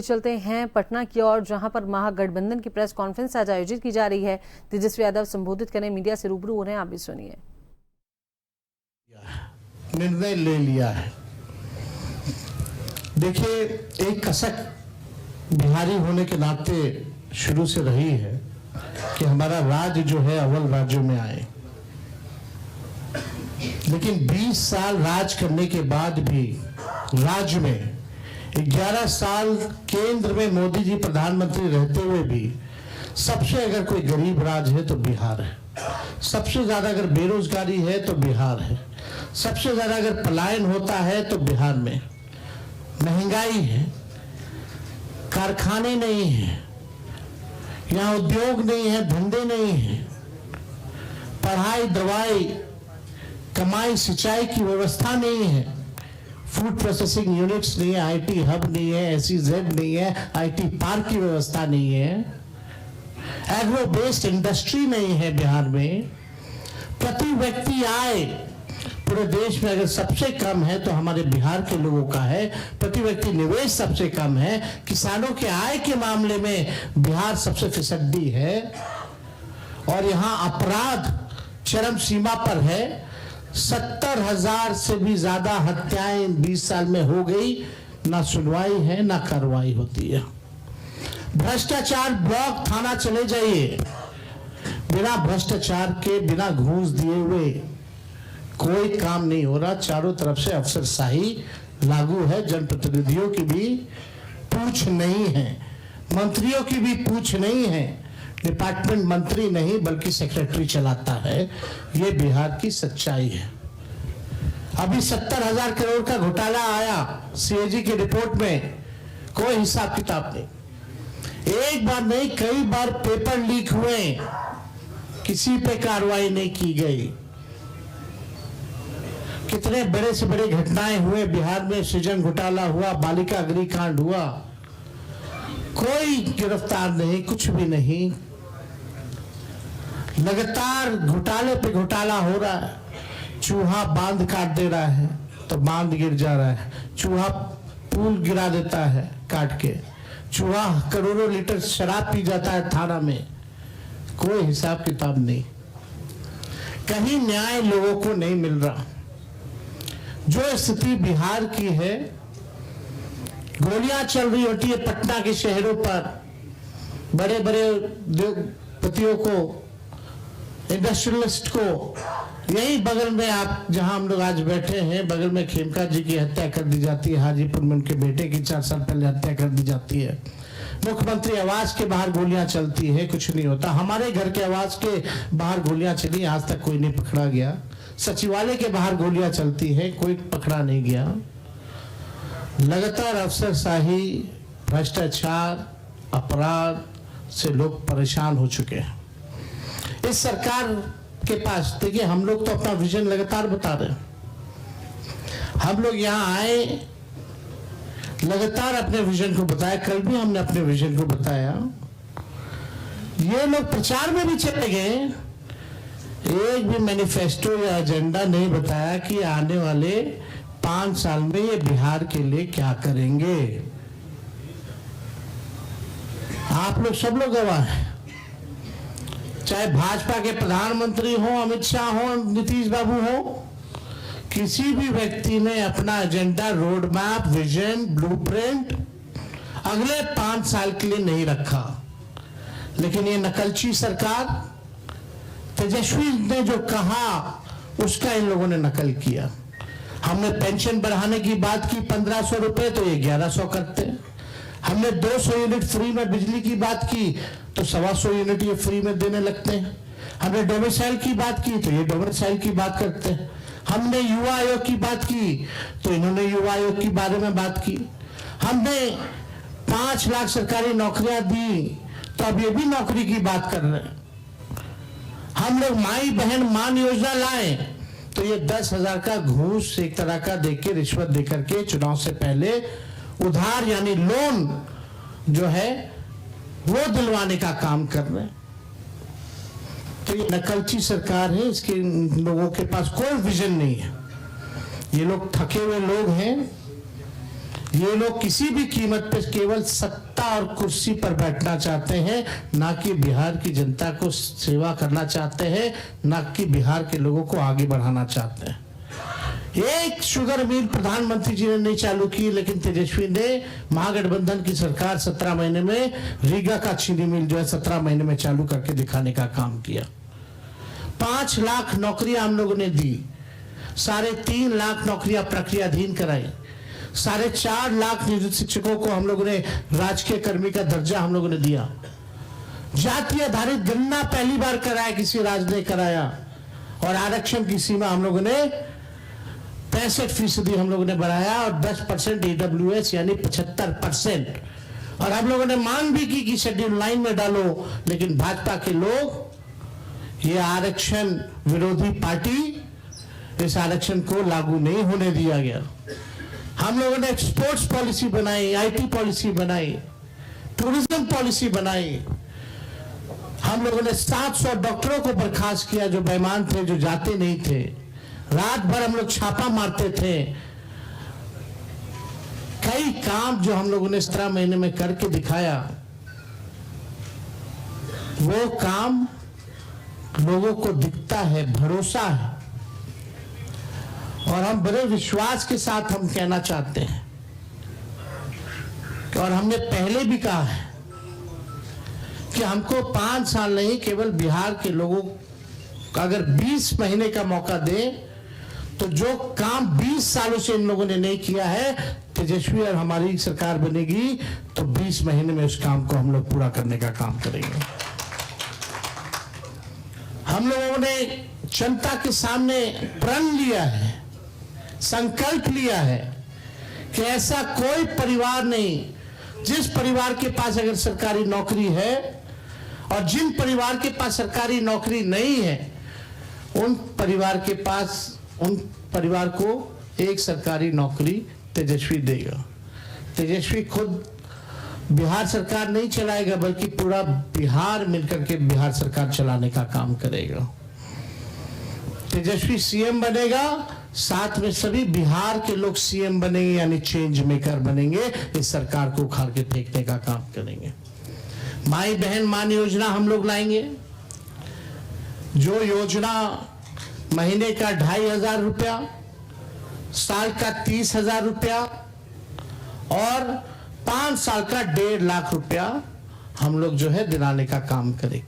चलते हैं पटना की ओर, जहां पर महागठबंधन की प्रेस कॉन्फ्रेंस आज आयोजित की जा रही है। तेजस्वी यादव संबोधित करें, मीडिया से रूबरू हो रहे हैं, आप भी सुनिए। निर्णय ले लिया है। देखिए, एक कसक बिहारी होने के नाते शुरू से रही है कि हमारा राज्य जो है अव्वल राज्यों में आए, लेकिन 20 साल राज करने के बाद भी राज्य में 11 साल केंद्र में मोदी जी प्रधानमंत्री रहते हुए भी सबसे अगर कोई गरीब राज्य है तो बिहार है। सबसे ज्यादा अगर बेरोजगारी है तो बिहार है। सबसे ज्यादा अगर पलायन होता है तो बिहार में। महंगाई है, कारखाने नहीं है, यहाँ उद्योग नहीं है, धंधे नहीं है, पढ़ाई, दवाई, कमाई, सिंचाई की व्यवस्था नहीं है, फूड प्रोसेसिंग यूनिट्स नहीं है, आईटी हब नहीं है, SEZ नहीं है, आईटी पार्क की व्यवस्था नहीं है, एग्रो बेस्ड इंडस्ट्री नहीं है बिहार में। प्रति व्यक्ति आय पूरे देश में अगर सबसे कम है तो हमारे बिहार के लोगों का है। प्रति व्यक्ति निवेश सबसे कम है। किसानों के आय के मामले में बिहार सबसे फिसड्डी है और यहाँ अपराध चरम सीमा पर है। 70,000 से भी ज्यादा हत्याएं 20 साल में हो गई। ना सुनवाई है, ना कार्रवाई होती है। भ्रष्टाचार ब्लॉक थाना चले जाइए, बिना भ्रष्टाचार के, बिना घूस दिए हुए कोई काम नहीं हो रहा। चारों तरफ से अफसरशाही लागू है। जनप्रतिनिधियों की भी पूछ नहीं है, मंत्रियों की भी पूछ नहीं है। डिपार्टमेंट मंत्री नहीं बल्कि सेक्रेटरी चलाता है। ये बिहार की सच्चाई है। अभी 70,000 करोड़ का घोटाला आया CAG की रिपोर्ट में, कोई हिसाब किताब नहीं। एक बार नहीं, कई बार पेपर लीक हुए, किसी पे कार्रवाई नहीं की गई। कितने बड़े से बड़े घटनाएं हुए बिहार में। सृजन घोटाला हुआ, बालिका अग्निकांड हुआ, कोई गिरफ्तार नहीं, कुछ भी नहीं। लगातार घोटाले पे घोटाला हो रहा है। चूहा बांध काट दे रहा है तो बांध गिर जा रहा है, चूहा पुल गिरा देता है काट के, चूहा करोड़ों लीटर शराब पी जाता है थाना में, कोई हिसाब किताब नहीं। कहीं न्याय लोगों को नहीं मिल रहा। जो स्थिति बिहार की है, गोलियां चल रही होती है पटना के शहरों पर, बड़े बड़े उद्योगपतियों को, इंडस्ट्रियलिस्ट को। यही बगल में आप जहां हम लोग आज बैठे हैं, बगल में खेमका जी की हत्या कर दी जाती है। हाजीपुर में उनके बेटे की 4 साल पहले हत्या कर दी जाती है। मुख्यमंत्री आवास के बाहर गोलियां चलती है, कुछ नहीं होता। हमारे घर के आवास के बाहर गोलियां चली, आज तक कोई नहीं पकड़ा गया। सचिवालय के बाहर गोलियां चलती है, कोई पकड़ा नहीं गया। लगातार अफसरशाही, भ्रष्टाचार, अपराध से लोग परेशान हो चुके हैं। इस सरकार के पास, देखिए, हम लोग तो अपना विजन लगातार बता रहे हैं। हम लोग यहाँ आए, लगातार अपने विजन को बताया। कल भी हमने अपने विजन को बताया। ये लोग प्रचार में भी चले गए, एक भी मैनिफेस्टो या एजेंडा नहीं बताया कि आने वाले 5 साल में ये बिहार के लिए क्या करेंगे। आप लोग, सब लोग गवाह हैं। चाहे भाजपा के प्रधानमंत्री हो, अमित शाह हो, नीतीश बाबू हो, किसी भी व्यक्ति ने अपना agenda, road map, vision, blueprint अगले 5 साल के लिए नहीं रखा। लेकिन ये नकलची सरकार, तेजस्वी ने जो कहा उसका इन लोगों ने नकल किया। हमने पेंशन बढ़ाने की बात की 1500 रुपए, तो ये 1100 करते। हमने 200 यूनिट फ्री में बिजली की बात की तो 125 यूनिट ये फ्री में देने लगते हैं। हमने डोमिसाइल की बात की तो ये डोमिसाइल की बात करते हैं। हमने युवा आयोग की बात की तो इन्होंने युवा आयोग के बारे में बात की। हमने 5 लाख सरकारी नौकरियां दी तो अब ये भी नौकरी की बात कर रहे हैं। हम लोग माई बहन मान योजना लाए तो ये 10,000 का घूस एक तरह का देके, रिश्वत देकर के चुनाव से पहले उधार यानी लोन जो है वो दिलवाने का काम कर रहे हैं। तो ये नकलची सरकार है। इसके लोगों के पास कोई विजन नहीं है। ये लोग थके हुए लोग हैं। ये लोग किसी भी कीमत पे केवल सत्ता और कुर्सी पर बैठना चाहते हैं, ना कि बिहार की जनता को सेवा करना चाहते हैं, ना कि बिहार के लोगों को आगे बढ़ाना चाहते हैं। एक शुगर मिल प्रधानमंत्री जी ने नहीं चालू की, लेकिन तेजस्वी ने, महागठबंधन की सरकार 17 महीने में रीगा का चीनी मिल जो है 17 महीने में चालू करके दिखाने का काम किया। 5 लाख नौकरियां हम लोगों ने दी, 3.5 लाख नौकरियां प्रक्रियाधीन कराई, 4.5 लाख नियोजित शिक्षकों को हम लोगों ने राजकीय कर्मी का दर्जा हम लोगों ने दिया। जाति आधारित गणना पहली बार कराया, किसी राज्य ने कराया। और आरक्षण की सीमा हम लोगों ने 65% हम लोगों ने बढ़ाया और 10% AWS यानी 75%। और हम लोगों ने मांग भी की कि शेड्यूल 9 में डालो, लेकिन भाजपा के लोग, ये आरक्षण विरोधी पार्टी, इस आरक्षण को लागू नहीं होने दिया गया। हम लोगों ने स्पोर्ट्स पॉलिसी बनाई, IT पॉलिसी बनाई, टूरिज्म पॉलिसी बनाई। हम लोगों ने 700 डॉक्टरों को बर्खास्त किया जो बेईमान थे, जो जाते नहीं थे। रात भर हम लोग छापा मारते थे। कई काम जो हम लोगों ने 17 महीने में करके दिखाया, वो काम लोगों को दिखता है, भरोसा है। और हम बड़े विश्वास के साथ हम कहना चाहते हैं, और हमने पहले भी कहा है कि हमको 5 साल नहीं, केवल बिहार के लोगों को अगर 20 महीने का मौका दें, तो जो काम 20 सालों से इन लोगों ने नहीं किया है, तेजस्वी और हमारी सरकार बनेगी तो 20 महीने में उस काम को हम लोग पूरा करने का काम करेंगे। हम लोगों ने जनता के सामने प्रण लिया है, संकल्प लिया है कि ऐसा कोई परिवार नहीं जिस परिवार के पास अगर सरकारी नौकरी है, और जिन परिवार के पास सरकारी नौकरी नहीं है, उन परिवार को एक सरकारी नौकरी तेजस्वी देगा। तेजस्वी खुद बिहार सरकार नहीं चलाएगा, बल्कि पूरा बिहार मिलकर के बिहार सरकार चलाने का काम करेगा। तेजस्वी CM बनेगा, साथ में सभी बिहार के लोग CM बनेंगे, यानी चेंज मेकर बनेंगे। इस सरकार को उखाड़ के फेंकने का काम करेंगे। माई बहन मान योजना हम लोग लाएंगे, जो योजना महीने का 2,500 रुपया, साल का 30,000 रुपया और 5 साल का 1.5 लाख रुपया हम लोग जो है दिलाने का काम करें।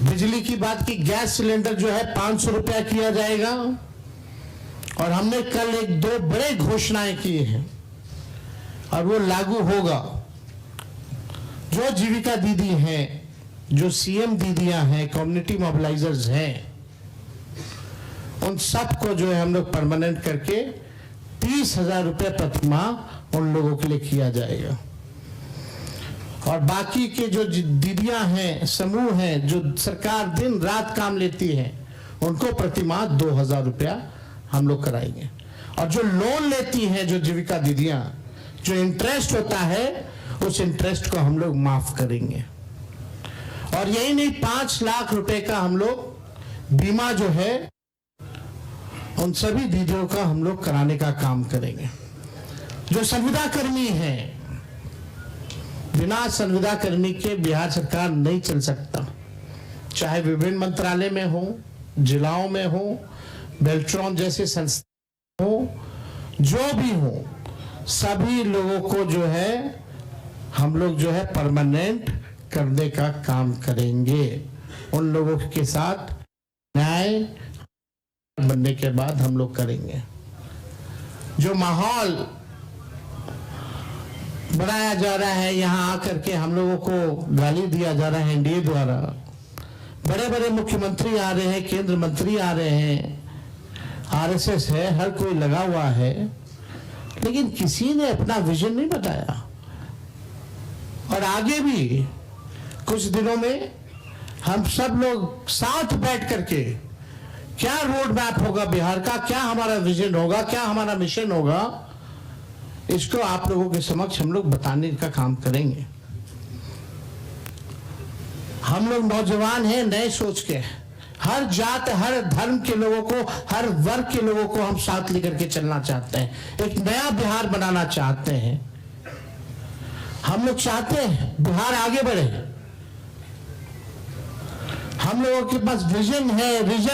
बिजली की बात की, गैस सिलेंडर जो है 500 रुपया किया जाएगा। और हमने कल 1-2 बड़े घोषणाएं की हैं और वो लागू होगा। जो जीविका दीदी हैं, जो CM दीदियां हैं, कम्युनिटी मोबिलाइजर्स हैं, उन सबको जो है हम लोग परमानेंट करके 30,000 रुपये प्रति माह उन लोगों के लिए किया जाएगा। और बाकी के जो दीदियां हैं, समूह हैं, जो सरकार दिन रात काम लेती है, उनको प्रति माह 2,000 रुपया हम लोग कराएंगे। और जो लोन लेती हैं, जो जीविका दीदियां, जो इंटरेस्ट होता है, उस इंटरेस्ट को हम लोग माफ करेंगे। और यही नहीं, 5 लाख रुपए का हम लोग बीमा जो है उन सभी दीदियों का हम लोग कराने का काम करेंगे। जो संविदा कर्मी हैं, बिना संविदा कर्मी के बिहार सरकार नहीं चल सकता। चाहे विभिन्न मंत्रालय में हो, जिलाओं में हो, बेल्ट्रॉन जैसे संस्था हो, जो भी हो, सभी लोगों को जो है हम लोग जो है परमानेंट करने का काम करेंगे। उन लोगों के साथ न्याय बनने के बाद हम लोग करेंगे। जो माहौल बनाया जा रहा है, यहाँ आकर के हम लोगों को गाली दिया जा रहा है एनडीए द्वारा, बड़े बड़े मुख्यमंत्री आ रहे हैं, केंद्र मंत्री आ रहे हैं, आरएसएस है, हर कोई लगा हुआ है, लेकिन किसी ने अपना विजन नहीं बताया। और आगे भी कुछ दिनों में हम सब लोग साथ बैठ करके क्या रोड मैप होगा बिहार का, क्या हमारा विजन होगा, क्या हमारा मिशन होगा, इसको आप लोगों के समक्ष हम लोग बताने का काम करेंगे। हम लोग नौजवान हैं, नए सोच के, हर जात, हर धर्म के लोगों को, हर वर्ग के लोगों को हम साथ लेकर के चलना चाहते हैं। एक नया बिहार बनाना चाहते हैं। हम लोग चाहते हैं बिहार आगे बढ़े। हम लोगों के पास विजन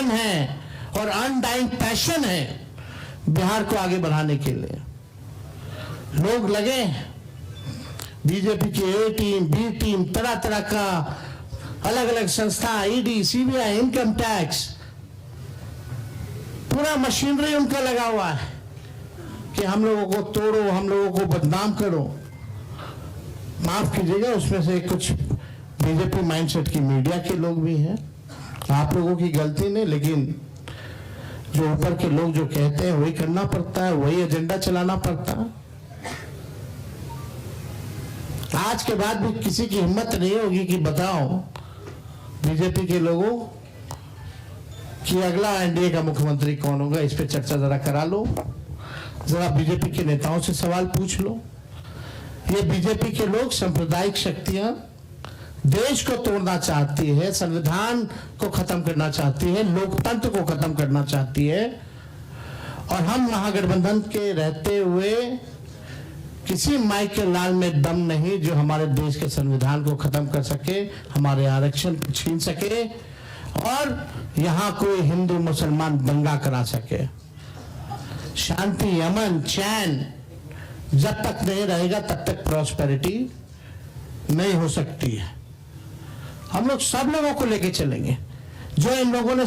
है और अनडाइंग पैशन है बिहार को आगे बढ़ाने के लिए। लोग लगे बीजेपी की ए टीम, बी टीम, तरह तरह का अलग अलग संस्था, ईडी, सीबीआई, इनकम टैक्स, पूरा मशीनरी उनका लगा हुआ है कि हम लोगों को तोड़ो, हम लोगों को बदनाम करो। माफ कीजिएगा, उसमें से कुछ बीजेपी माइंडसेट की मीडिया के लोग भी हैं। आप लोगों की गलती नहीं, लेकिन जो ऊपर के लोग जो कहते हैं वही करना पड़ता है, वही एजेंडा चलाना पड़ता है। आज के बाद भी किसी की हिम्मत नहीं होगी कि बताओ बीजेपी के लोगों कि अगला एनडीए का मुख्यमंत्री कौन होगा। इस पे चर्चा जरा करा लो, जरा बीजेपी के नेताओं से सवाल पूछ लो। ये बीजेपी के लोग सांप्रदायिक शक्तियां देश को तोड़ना चाहती है, संविधान को खत्म करना चाहती है, लोकतंत्र को खत्म करना चाहती है। और हम महागठबंधन के रहते हुए किसी माई के लाल में दम नहीं जो हमारे देश के संविधान को खत्म कर सके, हमारे आरक्षण को छीन सके और यहाँ कोई हिंदू मुसलमान दंगा करा सके। शांति, अमन, चैन जब तक नहीं रहेगा तब तक प्रॉस्पेरिटी नहीं हो सकती है। हम लोग सब लोगों को लेके चलेंगे। जो इन लोगों ने